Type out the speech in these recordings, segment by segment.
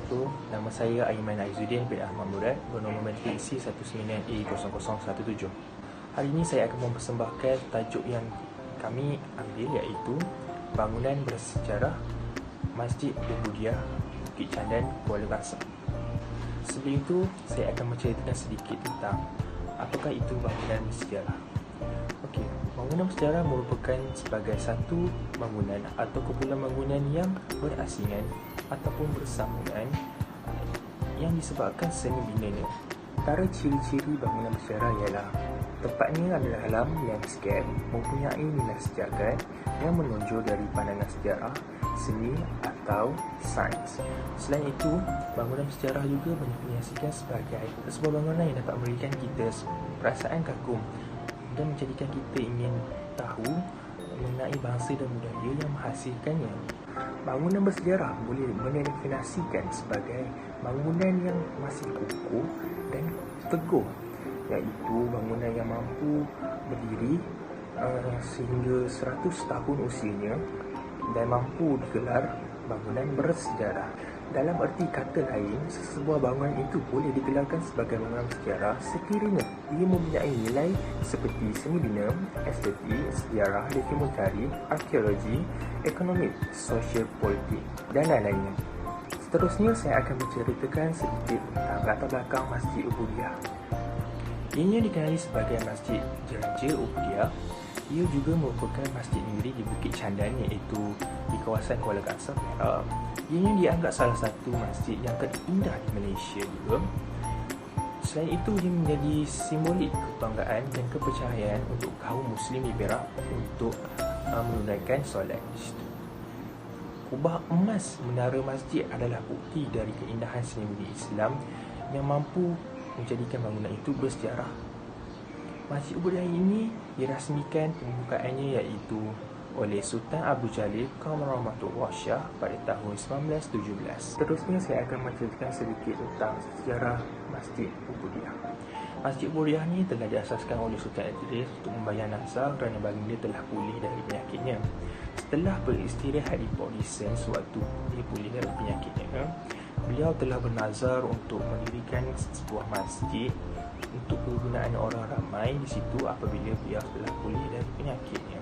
wabarakatuh. Nama saya Aiman Aizuddin bin Ahmad Murad, bernombor menteri isi 19A0017. Hari ini saya akan mempersembahkan tajuk yang kami ambil, iaitu bangunan bersejarah Masjid Ubudiyah Bukit Candan, Kuala Kangsar. Sebelum itu, saya akan menceritakan sedikit tentang apakah itu bangunan bersejarah. Okey, bangunan bersejarah merupakan sebagai satu bangunan atau kumpulan bangunan yang berasingan ataupun bersambungan yang disebabkan seni binanya. Antara ciri-ciri bangunan bersejarah ialah tempatnya adalah dalam landscape, mempunyai nilai sejagat yang menonjol dari pandangan sejarah, seni atau sains. Selain itu, bangunan bersejarah juga mendefinisikan sebagai sebuah bangunan yang dapat memberikan kita perasaan kagum dan menjadikan kita ingin tahu mengenai bangsa dan budaya yang menghasilkannya. Bangunan bersejarah boleh mendefinisikan sebagai bangunan yang masih kukuh dan teguh, iaitu bangunan yang mampu berdiri sehingga 100 tahun usianya dan mampu digelar bangunan bersejarah. Dalam erti kata lain, sebuah bangunan itu boleh digelarkan sebagai bangunan bersejarah sekiranya ia mempunyai nilai seperti seni bina, estetik, sejarah, dokumentari, arkeologi, ekonomi, sosial, politik dan lain-lainnya. Seterusnya, saya akan menceritakan sedikit tentang latar belakang Masjid Ubudiyah. Ianya dikenali sebagai Masjid Raja Ubudiyah. Ia juga merupakan masjid negeri di Bukit Candan, iaitu di kawasan Kuala Kangsar, Perak. Ianya dianggap salah satu masjid yang terindah di Malaysia juga. Selain itu, ia menjadi simbolik kebanggaan dan kepercayaan untuk kaum Muslim di Perak untuk menunaikan solat di situ. Kubah emas menara masjid adalah bukti dari keindahan seni budi Islam yang mampu menjadikan bangunan itu bersejarah. Masjid Ubudiyah ini dirasmikan pembukaannya iaitu oleh Sultan Abdul Jalil Qaramatul Shah pada tahun 1917. Seterusnya, saya akan menceritakan sedikit tentang sejarah Masjid Ubudiyah. Masjid Ubudiyah ini telah diasaskan oleh Sultan Idris untuk membayar nazar kerana baginda telah pulih dari penyakitnya. Setelah beristirahat di Port Dickson sewaktu dia pulih dari penyakitnya, beliau telah bernazar untuk mendirikan sebuah masjid untuk kegunaan orang ramai di situ apabila beliau telah pulih dari penyakitnya.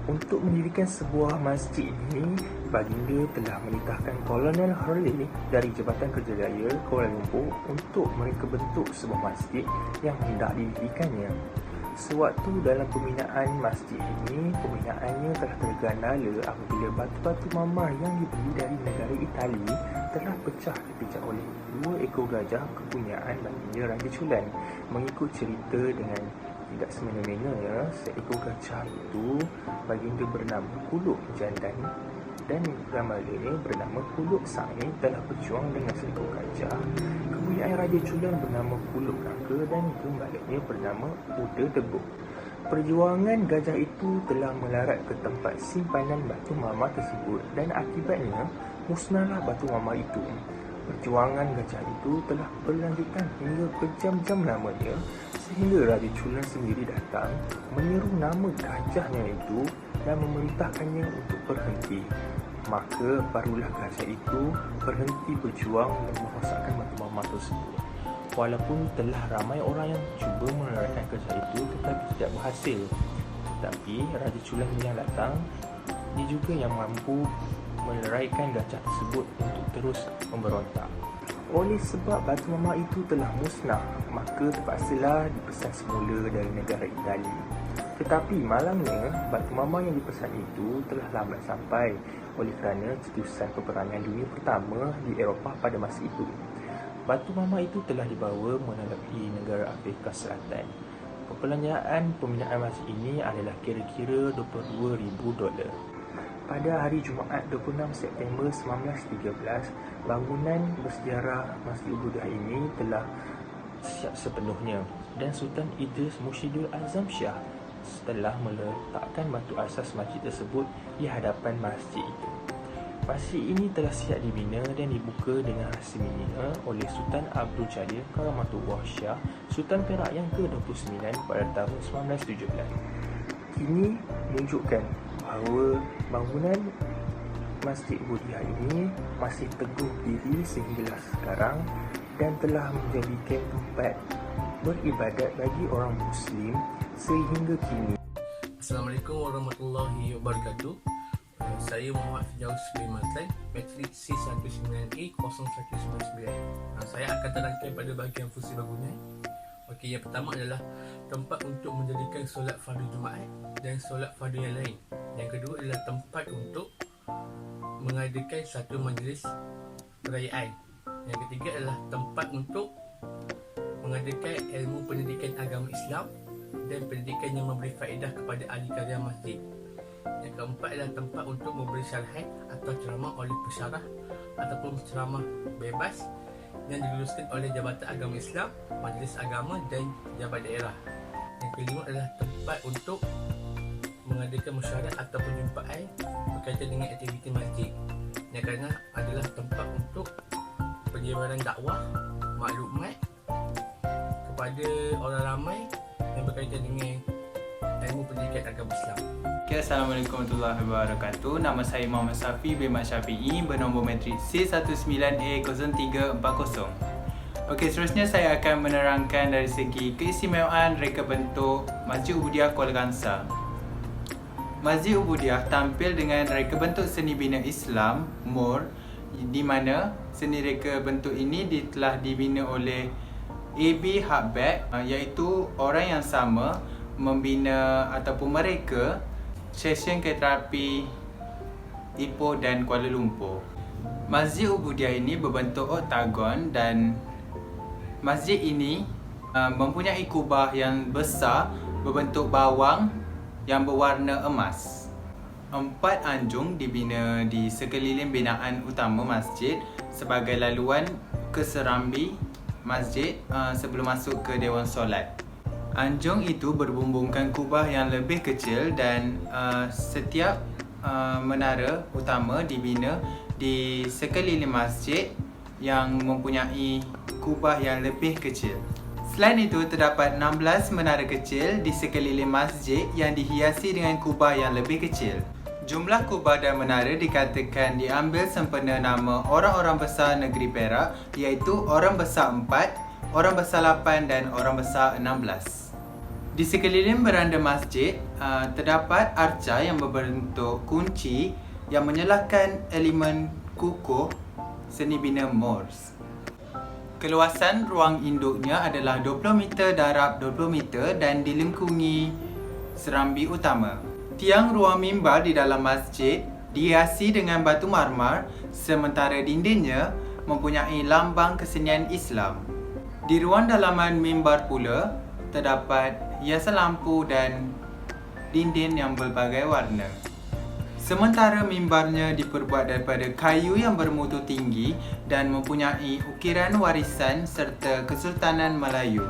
Untuk mendirikan sebuah masjid ini, baginda telah menitahkan Kolonel Hurley dari Jabatan Kerjaya Kuala Lumpur untuk mereka bentuk sebuah masjid yang hendak didirikannya. Sewaktu dalam pembinaan masjid ini, pembinaannya telah tergandala apabila batu-batu mamar yang dibeli dari negara Itali telah pecah dipijak oleh 2 ekor gajah kepunyaan baginda Raja Chulan. Mengikut cerita dengan tidak semena-mena, seekor gajah itu baginda bernama Kuluk Jandan dan ramalnya bernama Kuluk Sangin telah berjuang dengan seekor gajah kepunyaan Raja Chulan bernama Kuluk Rangka dan gembalanya bernama Uda Debuk. Perjuangan gajah itu telah melarat ke tempat simpanan batu mama tersebut dan akibatnya musnahlah batu mama itu. Perjuangan gajah itu telah berlanjutkan hingga berjam-jam lamanya sehingga Raja Chulan sendiri datang menyeru nama gajahnya itu dan memerintahkannya untuk berhenti. Maka barulah gajah itu berhenti berjuang dan merosakkan batu mama tersebut. Walaupun telah ramai orang yang cuba meneraikan gajah itu tetapi tidak berhasil. Tetapi Raja Chulan yang datang, dia juga yang mampu meleraikan gajah tersebut untuk terus memberontak. Oleh sebab batu mama itu telah musnah, maka terpaksalah dipesan semula dari negara Itali. Tetapi malangnya, batu mama yang dipesan itu telah lambat sampai oleh kerana cetusan peperangan dunia pertama di Eropah pada masa itu. Batu mama itu telah dibawa melalui negara Afrika Selatan. Perbelanjaan pembinaan masjid ini adalah kira-kira $22,000. Pada hari Jumaat 26 September 1913, bangunan bersejarah Masjid Ubudiyah ini telah siap sepenuhnya dan Sultan Idris Mursyidul Azam Shah telah meletakkan batu asas masjid tersebut di hadapan masjid itu. Masjid ini telah siap dibina dan dibuka dengan rasminya oleh Sultan Abdul Jalil Qaramatul Shah, Sultan Perak yang ke-29 pada tahun 1917. Kini menunjukkan bahawa bangunan Masjid Ubudiyah ini masih teguh diri sehinggalah sekarang dan telah menjadikan tempat beribadat bagi orang Muslim sehingga kini. Assalamualaikum warahmatullahi wabarakatuh. Saya Muhammad Firdaus bin Mazlan, matrik C19A0199. Saya akan terangkan pada bahagian fungsi bangunan. Okey, yang pertama adalah tempat untuk menjadikan solat fardu Jumaat dan solat fardu yang lain. Yang kedua adalah tempat untuk mengadakan satu majlis perayaan. Yang ketiga adalah tempat untuk mengadakan ilmu pendidikan agama Islam dan pendidikan yang memberi faedah kepada ahli karya masjid. Yang keempat adalah tempat untuk memberi syarahan atau ceramah oleh pensyarah ataupun ceramah bebas yang diluluskan oleh Jabatan Agama Islam, Majlis Agama dan Jabat Daerah. Yang kelima adalah tempat untuk mengadakan mesyuarat atau perjumpaan berkaitan dengan aktiviti masjid. Yang keenam adalah tempat untuk penyebaran dakwah, maklumat kepada orang ramai yang berkaitan dengan ilmu pendidikan agama Islam. Okay, Assalamualaikum warahmatullahi wabarakatuh. Nama saya Muhammad Safi bin Mat Syafi'i bernombor matrik C19A0340. Okey, seterusnya saya akan menerangkan dari segi keistimewaan reka bentuk Masjid Ubudiyah Kuala Kangsar. Masjid Ubudiyah tampil dengan reka bentuk seni bina Islam MUR, di mana seni reka bentuk ini telah dibina oleh A.B. Habak, iaitu orang yang sama membina ataupun mereka session terapi Ipoh dan Kuala Lumpur. Masjid Ubudiyah ini berbentuk oktagon dan masjid ini mempunyai kubah yang besar berbentuk bawang yang berwarna emas. 4 anjung dibina di sekeliling binaan utama masjid sebagai laluan ke serambi masjid sebelum masuk ke Dewan Solat. Anjung itu berbumbungkan kubah yang lebih kecil dan setiap menara utama dibina di sekeliling masjid yang mempunyai kubah yang lebih kecil. Selain itu, terdapat 16 menara kecil di sekeliling masjid yang dihiasi dengan kubah yang lebih kecil. Jumlah kubah dan menara dikatakan diambil sempena nama orang-orang besar negeri Perak, iaitu orang besar 4, orang besar 8 dan orang besar 16. Di sekeliling beranda masjid, terdapat arca yang berbentuk kunci yang menyelahkan elemen kukuh seni bina Moors. Keluasan ruang induknya adalah 20 meter darab 20 meter dan dilengkungi serambi utama. Tiang ruang mimbar di dalam masjid dihiasi dengan batu marmar sementara dindingnya mempunyai lambang kesenian Islam. Di ruang dalaman mimbar pula terdapat hiasan lampu dan dinding yang berbagai warna. Sementara mimbarnya diperbuat daripada kayu yang bermutu tinggi dan mempunyai ukiran warisan serta Kesultanan Melayu.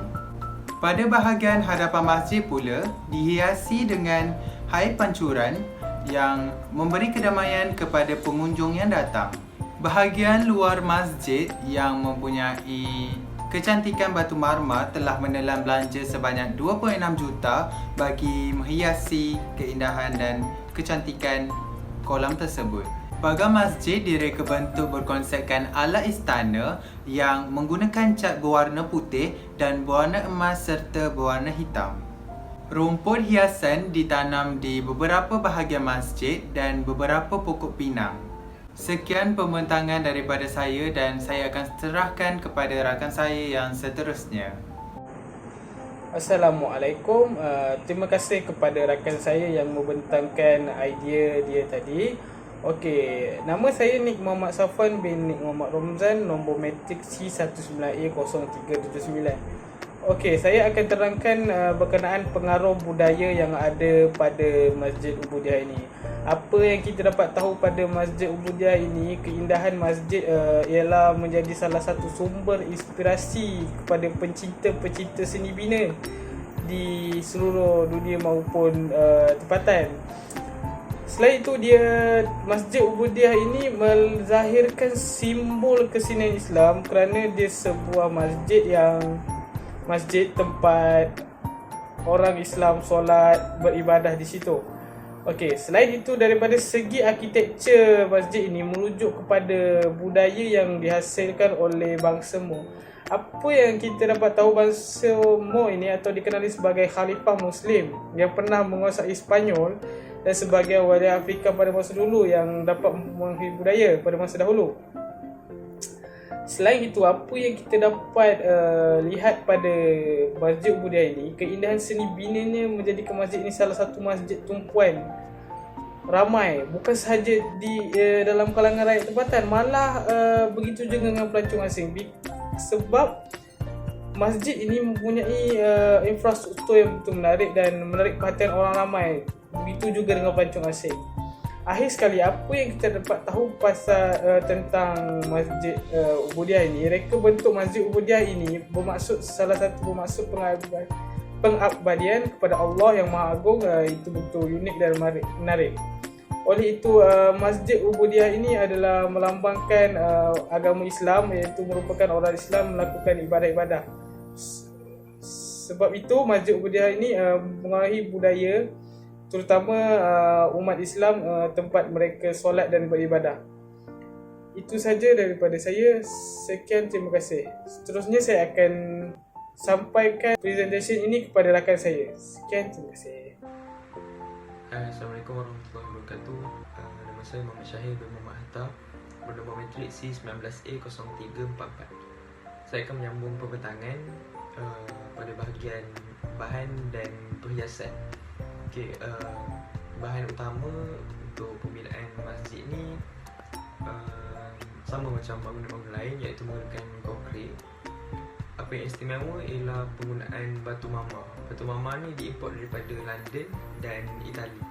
Pada bahagian hadapan masjid pula dihiasi dengan air pancuran yang memberi kedamaian kepada pengunjung yang datang. Bahagian luar masjid yang mempunyai kecantikan batu marmar telah menelan belanja sebanyak 2.6 juta bagi menghiasi keindahan dan kecantikan kolam tersebut. Pagar masjid direka bentuk berkonsepkan ala istana yang menggunakan cat berwarna putih dan berwarna emas serta berwarna hitam. Rumput hiasan ditanam di beberapa bahagian masjid dan beberapa pokok pinang. Sekian pembentangan daripada saya dan saya akan serahkan kepada rakan saya yang seterusnya. Assalamualaikum. Terima kasih kepada rakan saya yang membentangkan idea dia tadi. Okey, nama saya Nik Muhammad Safwan bin Nik Muhammad Romzan, nombor matrik C19A0379. Okey, saya akan terangkan berkenaan pengaruh budaya yang ada pada Masjid Ubudiyah ini. Apa yang kita dapat tahu pada Masjid Ubudiyah ini, keindahan masjid ialah menjadi salah satu sumber inspirasi kepada pencinta-pencinta seni bina di seluruh dunia maupun tempatan. Selain itu, Masjid Ubudiyah ini menzahirkan simbol kesenian Islam kerana dia sebuah masjid tempat orang Islam solat beribadah di situ. Okey, selain itu daripada segi arkitektur masjid ini merujuk kepada budaya yang dihasilkan oleh bangsa Mo. Apa yang kita dapat tahu, bangsa Mo ini atau dikenali sebagai Khalifah Muslim yang pernah menguasai Spanyol dan sebagai wali Afrika pada masa dulu yang dapat mengakhiri budaya pada masa dahulu. Selain itu, apa yang kita dapat lihat pada Masjid Ubudiah ini, keindahan seni binanya menjadikan masjid ini salah satu masjid tumpuan ramai, bukan sahaja di dalam kalangan rakyat tempatan, malah begitu juga dengan pelancong asing. Sebab masjid ini mempunyai infrastruktur yang betul menarik dan menarik perhatian orang ramai. Begitu juga dengan pelancong asing. Akhir sekali, apa yang kita dapat tahu pasal tentang Masjid Ubudiah ini, reka bentuk Masjid Ubudiah ini salah satu bermaksud pengabdian kepada Allah yang Maha Agung. Itu betul unik dan menarik. Oleh itu, Masjid Ubudiah ini adalah melambangkan agama Islam, iaitu merupakan orang Islam melakukan ibadah-ibadah. Sebab itu, Masjid Ubudiah ini mengahi budaya, terutama umat Islam, tempat mereka solat dan beribadah. Itu saja daripada saya. Sekian, terima kasih. Seterusnya saya akan sampaikan presentation ini kepada rakan saya. Sekian, terima kasih. Assalamualaikum warahmatullahi wabarakatuh. Nama saya Muhammad Syahir bin Muhammad Hatta, bernombor matrik C19A0344. Saya akan menyambung pembentangan pada bahagian bahan dan perhiasan. Okey, bahan utama untuk pembinaan masjid ni sama macam bangunan-bangunan lain, iaitu menggunakan konkrit. Apa yang istimewa ialah penggunaan batu mama. Batu mama ni diimport daripada London dan Itali.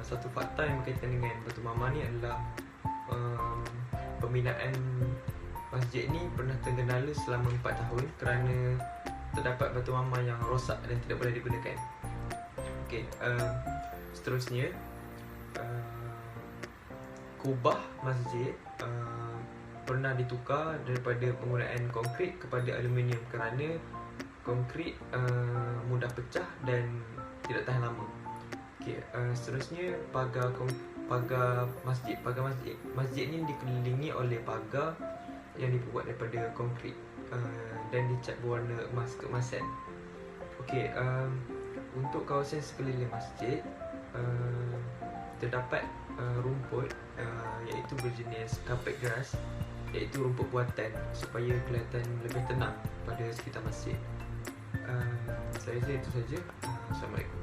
Satu fakta yang berkaitan dengan batu mama ni adalah pembinaan masjid ni pernah tergendala selama 4 tahun kerana terdapat batu mama yang rosak dan tidak boleh digunakan. Okey, seterusnya kubah masjid pernah ditukar daripada penggunaan konkrit kepada aluminium kerana konkrit mudah pecah dan tidak tahan lama. Okey, seterusnya pagar masjid ni dikelilingi oleh pagar yang dibuat daripada konkrit dan dicat berwarna emas keemasan. Okey, untuk kawasan sekeliling masjid terdapat rumput iaitu berjenis carpet grass, iaitu rumput buatan supaya kelihatan lebih tenang pada sekitar masjid. Saya rasa itu saja. Assalamualaikum.